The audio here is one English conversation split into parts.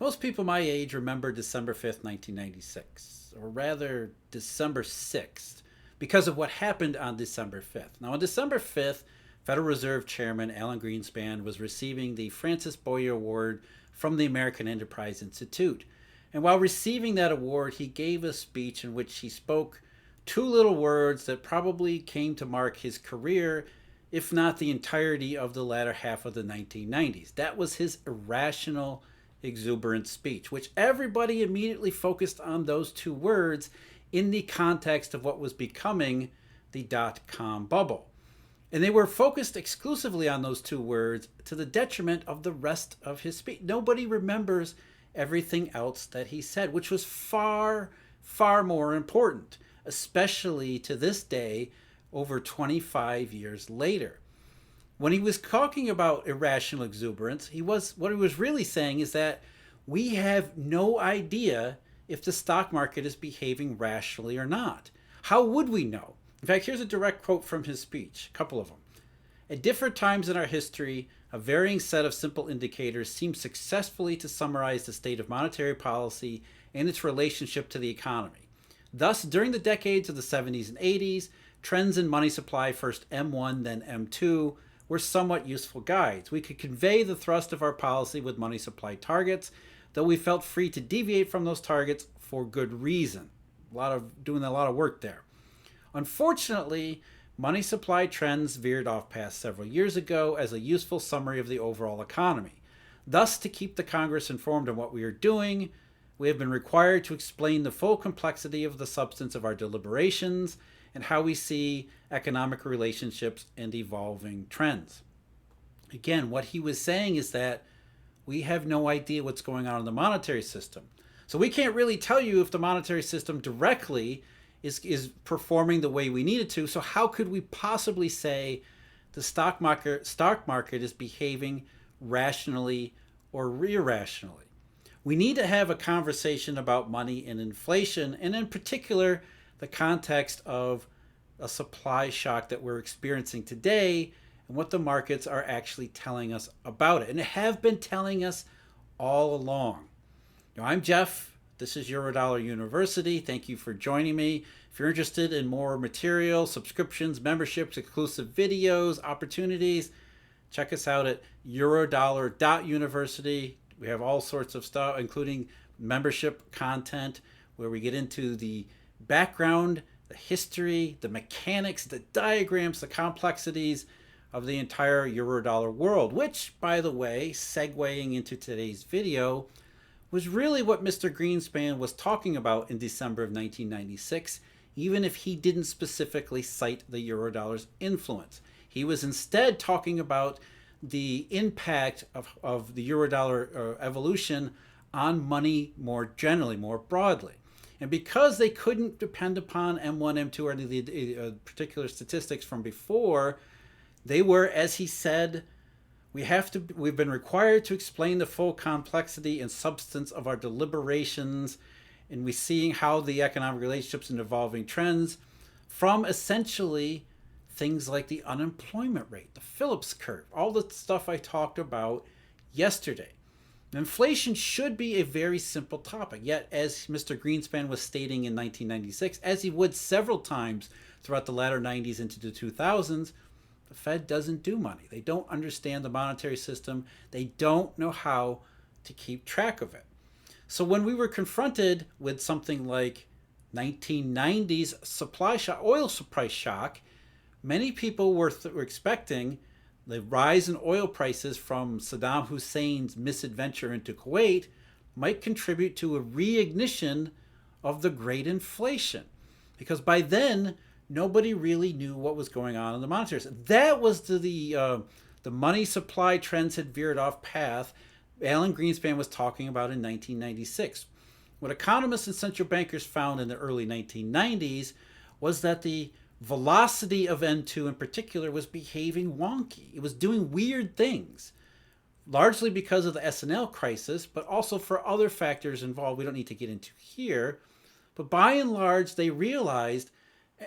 Most people my age remember December 5th, 1996, or rather December 6th, because of what happened on December 5th. Now, on December 5th, Federal Reserve Chairman Alan Greenspan was receiving the Francis Boyer Award from the American Enterprise Institute. And while receiving that award, he gave a speech in which he spoke two little words that probably came to mark his career, if not the entirety of the latter half of the 1990s. That was his irrational exuberant speech, which everybody immediately focused on those two words in the context of what was becoming the dot-com bubble. And they were focused exclusively on those two words to the detriment of the rest of his speech. Nobody remembers everything else that he said, which was far, far more important, especially to this day, over 25 years later. When he was talking about irrational exuberance, what he was really saying is that we have no idea if the stock market is behaving rationally or not. How would we know? In fact, here's a direct quote from his speech, a couple of them. At different times in our history, a varying set of simple indicators seem successfully to summarize the state of monetary policy and its relationship to the economy. Thus, during the decades of the 70s and 80s, trends in money supply, first M1, then M2, were somewhat useful guides. We could convey the thrust of our policy with money supply targets, though we felt free to deviate from those targets for good reason. Doing a lot of work there. Unfortunately, money supply trends veered off past several years ago as a useful summary of the overall economy. Thus, to keep the Congress informed on what we are doing, we have been required to explain the full complexity of the substance of our deliberations and how we see economic relationships and evolving trends. Again, what he was saying is that we have no idea what's going on in the monetary system. So we can't really tell you if the monetary system directly is performing the way we need it to. So how could we possibly say the stock market is behaving rationally or irrationally? We need to have a conversation about money and inflation, and in particular, the context of a supply shock that we're experiencing today and what the markets are actually telling us about it, and have been telling us all along. I'm Jeff. This is Eurodollar University. Thank you for joining me. If you're interested in more material, subscriptions, memberships, exclusive videos, opportunities, check us out at eurodollar.university. We have all sorts of stuff, including membership content, where we get into the background, the history, the mechanics, the diagrams, the complexities of the entire Eurodollar world, which, by the way, segueing into today's video, was really what Mr. Greenspan was talking about in December of 1996, even if he didn't specifically cite the Eurodollar's influence. He was instead talking about the impact of the Eurodollar evolution on money more generally, more broadly. And because they couldn't depend upon M1, M2, or any of the particular statistics from before, they were, as he said, we've been required to explain the full complexity and substance of our deliberations, and we're seeing how the economic relationships and evolving trends from essentially things like the unemployment rate, the Phillips curve, all the stuff I talked about yesterday. Inflation should be a very simple topic, yet as Mr. Greenspan was stating in 1996, as he would several times throughout the latter 90s into the 2000s, the Fed doesn't do money. They don't understand the monetary system. They don't know how to keep track of it. So when we were confronted with something like 1990s supply shock, oil price shock, many people were expecting the rise in oil prices from Saddam Hussein's misadventure into Kuwait might contribute to a reignition of the great inflation. Because by then, nobody really knew what was going on in the monetary system. That was the money supply trends had veered off path Alan Greenspan was talking about in 1996. What economists and central bankers found in the early 1990s was that the velocity of N2 in particular was behaving wonky. It was doing weird things, largely because of the S&L crisis, but also for other factors involved we don't need to get into here. But by and large, they realized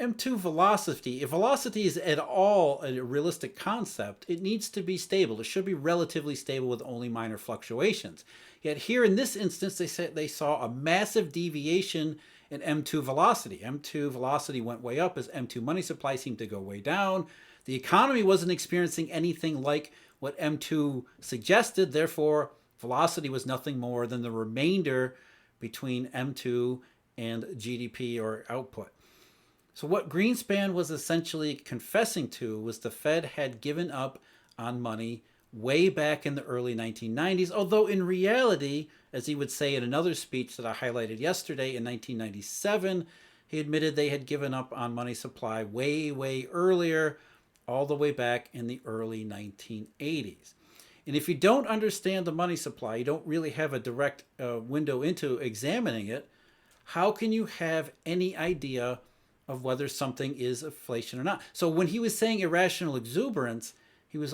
M2 velocity, if velocity is at all a realistic concept, it needs to be stable. It should be relatively stable with only minor fluctuations. Yet here in this instance, they said they saw a massive deviation in M2 velocity. M2 velocity went way up as M2 money supply seemed to go way down. The economy wasn't experiencing anything like what M2 suggested. Therefore, velocity was nothing more than the remainder between M2 and GDP or output. So what Greenspan was essentially confessing to was the Fed had given up on money way back in the early 1990s, although in reality, as he would say in another speech that I highlighted yesterday in 1997, he admitted they had given up on money supply way, way earlier, all the way back in the early 1980s. And if you don't understand the money supply, you don't really have a direct window into examining it, how can you have any idea of whether something is inflation or not? So when he was saying irrational exuberance, he was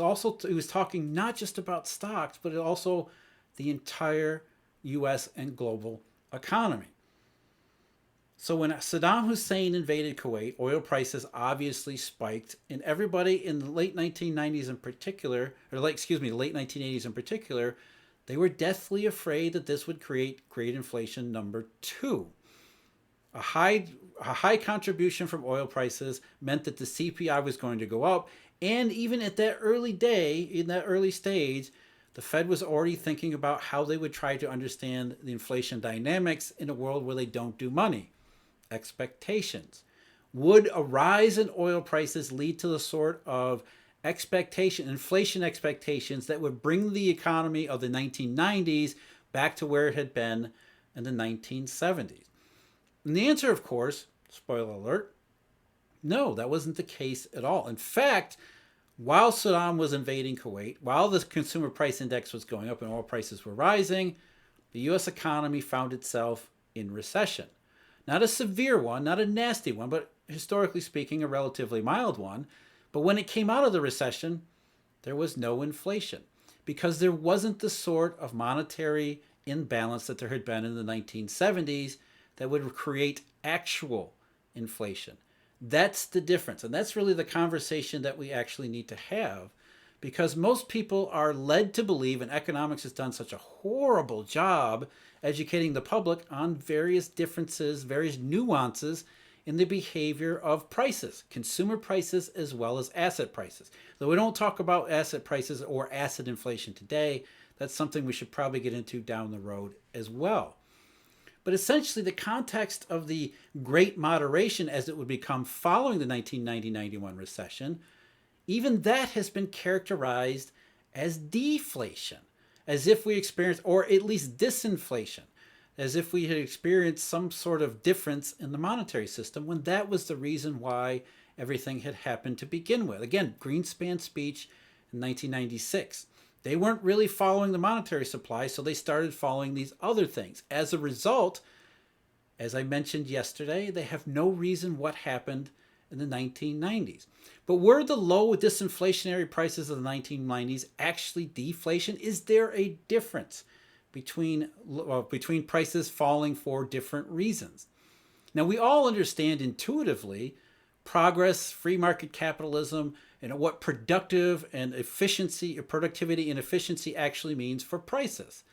talking not just about stocks, but also the entire US and global economy. So when Saddam Hussein invaded Kuwait, oil prices obviously spiked, and everybody in the late 1990s in particular, late 1980s in particular, they were deathly afraid that this would create great inflation number two. A high contribution from oil prices meant that the CPI was going to go up. And even at that in that early stage, the Fed was already thinking about how they would try to understand the inflation dynamics in a world where they don't do money. Expectations. Would a rise in oil prices lead to the sort of inflation expectations that would bring the economy of the 1990s back to where it had been in the 1970s? And the answer, of course, spoiler alert, no, that wasn't the case at all. In fact, while Saddam was invading Kuwait, while the consumer price index was going up and oil prices were rising, the U.S. economy found itself in recession. Not a severe one, not a nasty one, but historically speaking, a relatively mild one. But when it came out of the recession, there was no inflation because there wasn't the sort of monetary imbalance that there had been in the 1970s that would create actual inflation. That's the difference. And that's really the conversation that we actually need to have, because most people are led to believe, and economics has done such a horrible job educating the public on various differences, various nuances in the behavior of prices, consumer prices as well as asset prices. Though we don't talk about asset prices or asset inflation today, that's something we should probably get into down the road as well. But essentially, the context of the Great Moderation, as it would become following the 1990-91 recession, even that has been characterized as deflation, as if we experienced, or at least disinflation, as if we had experienced some sort of difference in the monetary system when that was the reason why everything had happened to begin with. Again, Greenspan's speech in 1996. They weren't really following the monetary supply, so they started following these other things. As a result, as I mentioned yesterday, they have no reason what happened in the 1990s. But were the low disinflationary prices of the 1990s actually deflation? Is there a difference between prices falling for different reasons? Now, we all understand intuitively progress, free market capitalism, and what productivity and efficiency actually means for prices.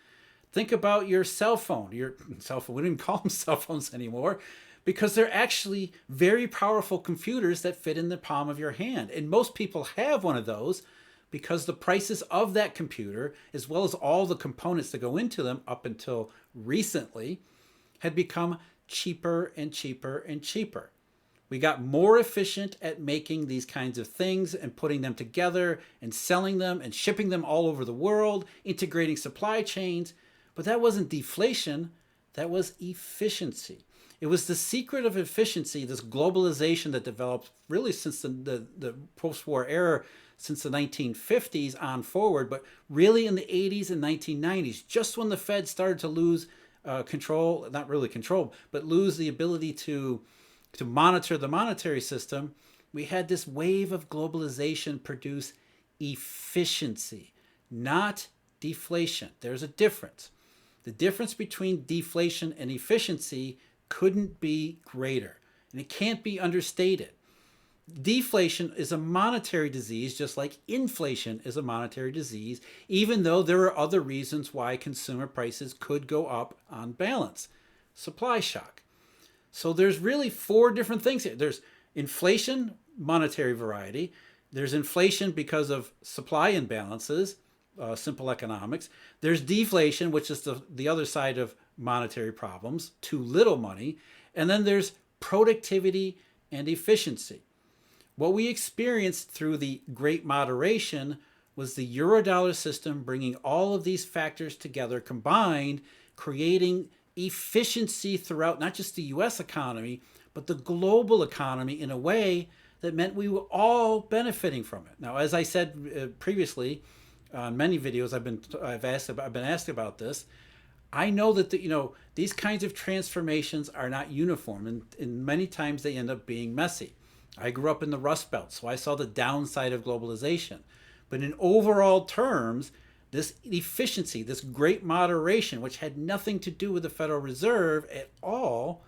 Think about your cell phone. We don't call them cell phones anymore because they're actually very powerful computers that fit in the palm of your hand. And most people have one of those because the prices of that computer, as well as all the components that go into them up until recently, had become cheaper and cheaper and cheaper. We got more efficient at making these kinds of things and putting them together and selling them and shipping them all over the world, integrating supply chains. But that wasn't deflation, that was efficiency. It was the secret of efficiency, this globalization that developed really since the post-war era, since the 1950s on forward, but really in the 80s and 1990s, just when the Fed started to lose control, not really control, but lose the ability to monitor the monetary system, we had this wave of globalization produce efficiency, not deflation. There's a difference. The difference between deflation and efficiency couldn't be greater. and it can't be understated. Deflation is a monetary disease, just like inflation is a monetary disease, even though there are other reasons why consumer prices could go up on balance. Supply shock. So there's really four different things here. There's inflation, monetary variety. There's inflation because of supply imbalances, simple economics. There's deflation, which is the other side of monetary problems, too little money. And then there's productivity and efficiency. What we experienced through the Great Moderation was the Eurodollar system bringing all of these factors together combined, creating efficiency throughout not just the US economy, but the global economy in a way that meant we were all benefiting from it. Now, as I said previously, on many videos I've been asked about this. I know that these kinds of transformations are not uniform, and many times they end up being messy. I grew up in the Rust Belt, so I saw the downside of globalization. But in overall terms, this efficiency, this great moderation, which had nothing to do with the Federal Reserve at all,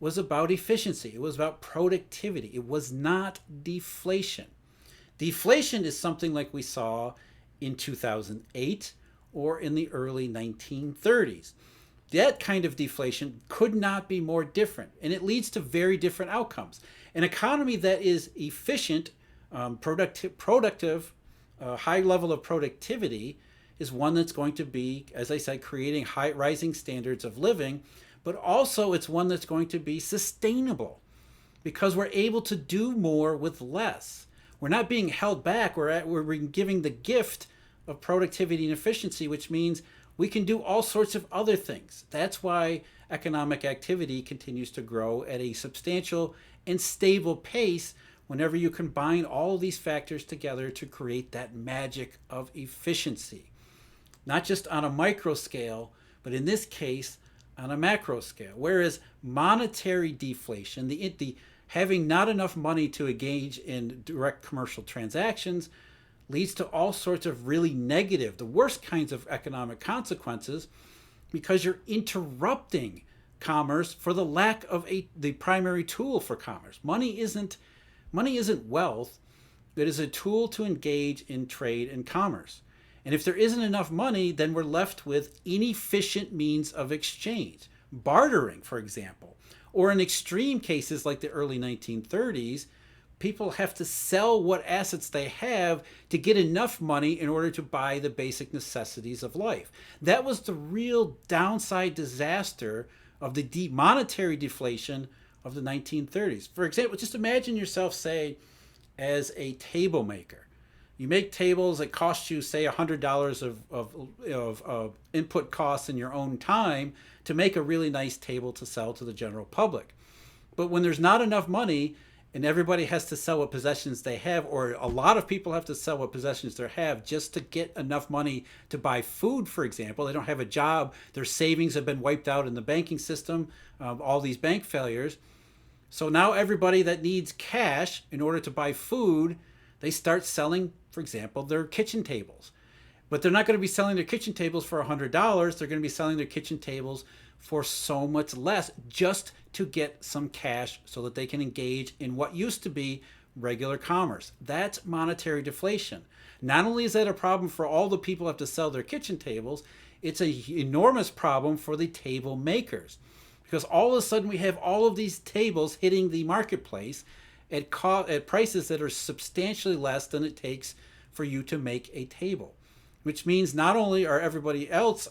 was about efficiency. It was about productivity. It was not deflation. Deflation is something like we saw in 2008 or in the early 1930s. That kind of deflation could not be more different, and it leads to very different outcomes. An economy that is efficient, productive, high level of productivity is one that's going to be, as I said, creating high rising standards of living, but also it's one that's going to be sustainable because we're able to do more with less. We're not being held back. We're giving the gift of productivity and efficiency, which means we can do all sorts of other things. That's why economic activity continues to grow at a substantial and stable pace whenever you combine all of these factors together to create that magic of efficiency. Not just on a micro scale, but in this case, on a macro scale. Whereas monetary deflation, the having not enough money to engage in direct commercial transactions, leads to all sorts of really negative, the worst kinds of economic consequences, because you're interrupting commerce for the lack of the primary tool for commerce. Money isn't wealth. It is a tool to engage in trade and commerce. And if there isn't enough money, then we're left with inefficient means of exchange, bartering, for example, or in extreme cases like the early 1930s, people have to sell what assets they have to get enough money in order to buy the basic necessities of life. That was the real downside disaster of the monetary deflation of the 1930s. For example, just imagine yourself, say, as a table maker. You make tables that cost you, say, $100 of input costs in your own time to make a really nice table to sell to the general public. But when there's not enough money, and everybody has to sell what possessions they have, or a lot of people have to sell what possessions they have just to get enough money to buy food, for example. They don't have a job. Their savings have been wiped out in the banking system, all these bank failures. So now everybody that needs cash in order to buy food, they start selling, for example, their kitchen tables. But they're not going to be selling their kitchen tables for $100. They're going to be selling their kitchen tables for so much less just to get some cash so that they can engage in what used to be regular commerce. That's monetary deflation. Not only is that a problem for all the people who have to sell their kitchen tables, it's an enormous problem for the table makers. Because all of a sudden we have all of these tables hitting the marketplace at prices that are substantially less than it takes for you to make a table. Which means not only are everybody else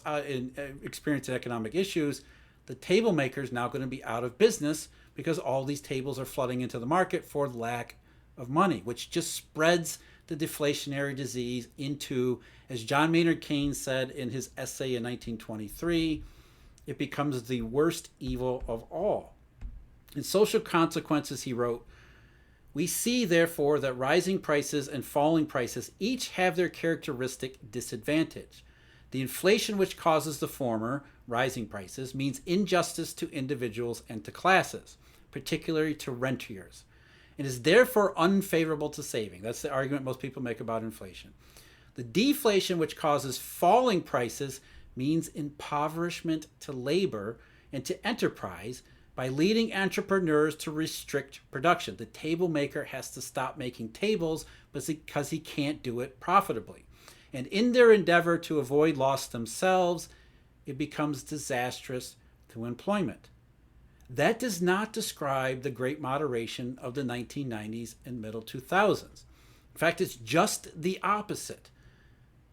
experiencing economic issues, the table makers now going to be out of business because all these tables are flooding into the market for lack of money, which just spreads the deflationary disease into, as John Maynard Keynes said in his essay in 1923, it becomes the worst evil of all. In Social Consequences, he wrote, "We see, therefore, that rising prices and falling prices each have their characteristic disadvantage. The inflation which causes the former, rising prices, means injustice to individuals and to classes, particularly to rentiers, and is therefore unfavorable to saving." That's the argument most people make about inflation. "The deflation which causes falling prices means impoverishment to labor and to enterprise, by leading entrepreneurs to restrict production. The table maker has to stop making tables because he can't do it profitably. And in their endeavor to avoid loss themselves, it becomes disastrous to employment. That does not describe the great moderation of the 1990s and middle 2000s. In fact, it's just the opposite.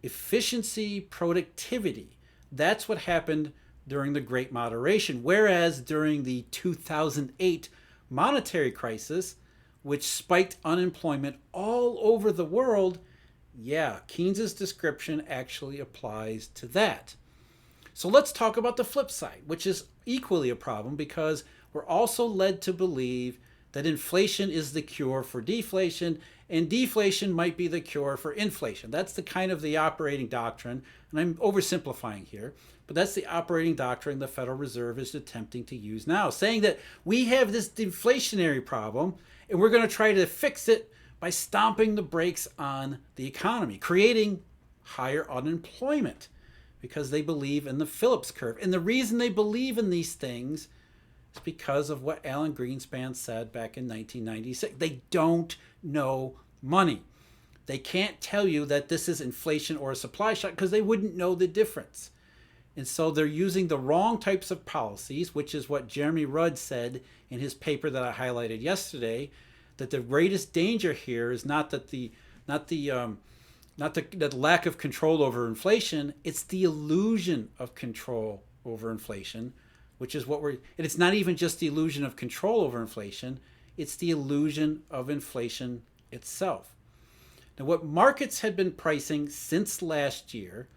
Efficiency, productivity, that's what happened during the Great Moderation. Whereas during the 2008 monetary crisis, which spiked unemployment all over the world, yeah, Keynes's description actually applies to that. So let's talk about the flip side, which is equally a problem because we're also led to believe that inflation is the cure for deflation and deflation might be the cure for inflation. That's the kind of the operating doctrine, and I'm oversimplifying here, but that's the operating doctrine the Federal Reserve is attempting to use now, saying that we have this deflationary problem and we're going to try to fix it by stomping the brakes on the economy, creating higher unemployment because they believe in the Phillips curve. And the reason they believe in these things is because of what Alan Greenspan said back in 1996. They don't know money. They can't tell you that this is inflation or a supply shock because they wouldn't know the difference. And so they're using the wrong types of policies, which is what Jeremy Rudd said in his paper that I highlighted yesterday, that the greatest danger here is not the lack of control over inflation, it's the illusion of control over inflation, which is what and it's not even just the illusion of control over inflation, it's the illusion of inflation itself. Now, what markets had been pricing since last year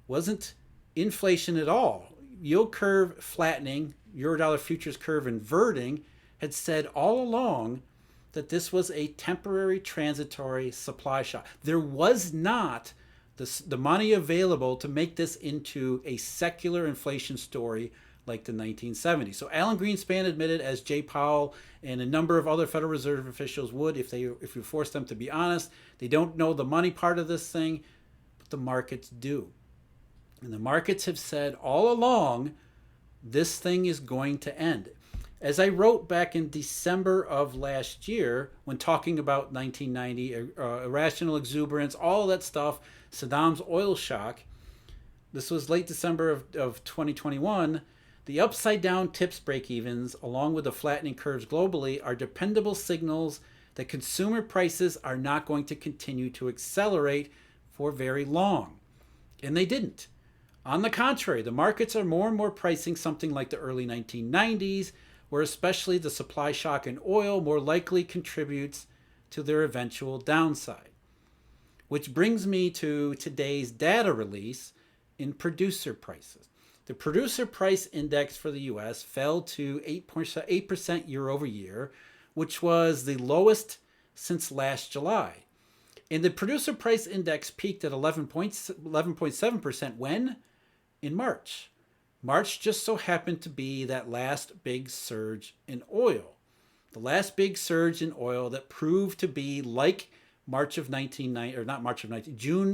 wasn't inflation at all. Yield curve flattening, Eurodollar futures curve inverting, had said all along that this was a temporary transitory supply shock. There was not the money available to make this into a secular inflation story like the 1970s. So Alan Greenspan admitted, as Jay Powell and a number of other Federal Reserve officials would, if you force them to be honest, they don't know the money part of this thing, but the markets do. And the markets have said all along, this thing is going to end. As I wrote back in December of last year, when talking about 1990, irrational exuberance, all that stuff, Saddam's oil shock, this was late December of 2021, the upside down tips break-evens, along with the flattening curves globally, are dependable signals that consumer prices are not going to continue to accelerate for very long. And they didn't. On the contrary, the markets are more and more pricing something like the early 1990s, where especially the supply shock in oil more likely contributes to their eventual downside. Which brings me to today's data release in producer prices. The producer price index for the U.S. fell to 8% year over year, which was the lowest since last July. And the producer price index peaked at 11.7% when? In March. March just so happened to be that last big surge in oil. The last big surge in oil that proved to be like June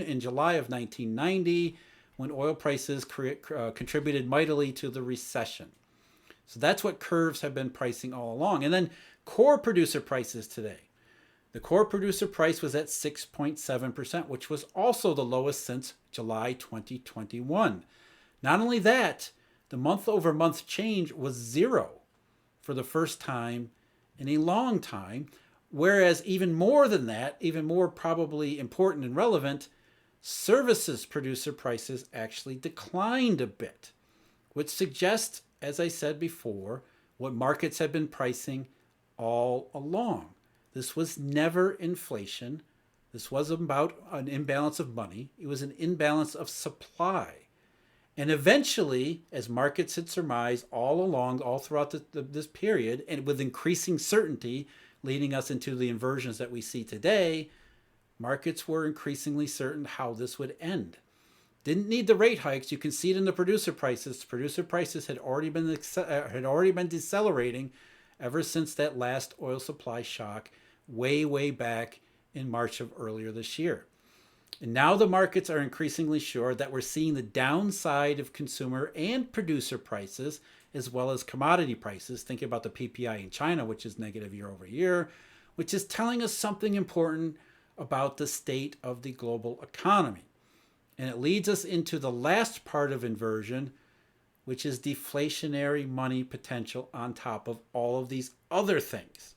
and July of 1990, when oil prices contributed mightily to the recession. So that's what curves have been pricing all along. And then core producer prices today. The core producer price was at 6.7%, which was also the lowest since July 2021. Not only that, the month-over-month change was zero for the first time in a long time, whereas even more than that, even more probably important and relevant, services producer prices actually declined a bit, which suggests, as I said before, what markets have been pricing all along. This was never inflation. This wasn't about an imbalance of money. It was an imbalance of supply. And eventually, as markets had surmised all along, all throughout this period, and with increasing certainty leading us into the inversions that we see today, markets were increasingly certain how this would end. Didn't need the rate hikes. You can see it in the producer prices. Producer prices had already been decelerating ever since that last oil supply shock way back in March of earlier this year. And now the markets are increasingly sure that we're seeing the downside of consumer and producer prices as well as commodity prices. Think about the PPI in China, which is negative year over year, which is telling us something important about the state of the global economy. And it leads us into the last part of inversion, which is deflationary money potential on top of all of these other things.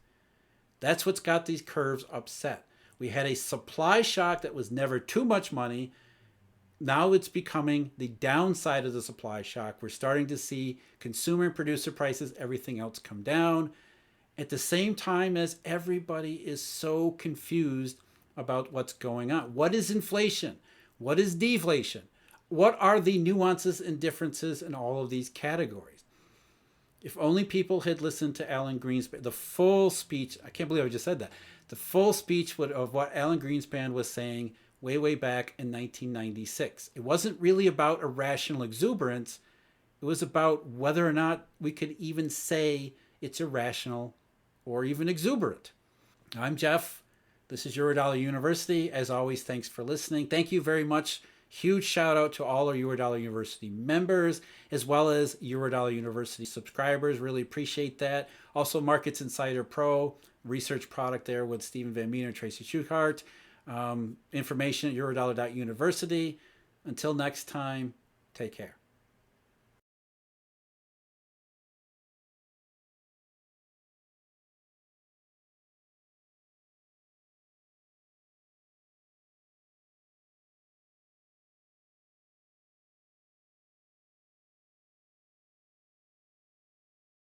That's what's got these curves upset. We had a supply shock that was never too much money. Now it's becoming the downside of the supply shock. We're starting to see consumer and producer prices, everything else come down at the same time as everybody is so confused about what's going on. What is inflation? What is deflation? What are the nuances and differences in all of these categories? If only people had listened to Alan Greenspan, the full speech, I can't believe I just said that, the full speech of what Alan Greenspan was saying way back in 1996. It wasn't really about irrational exuberance. It was about whether or not we could even say it's irrational or even exuberant. I'm Jeff. This is Eurodollar University. As always, thanks for listening. Thank you very much. Huge shout out to all our Eurodollar University members, as well as Eurodollar University subscribers. Really appreciate that. Also, Markets Insider Pro, research product there with Stephen Van Meter and Tracy Schuchart. Information at eurodollar.university. Until next time, take care.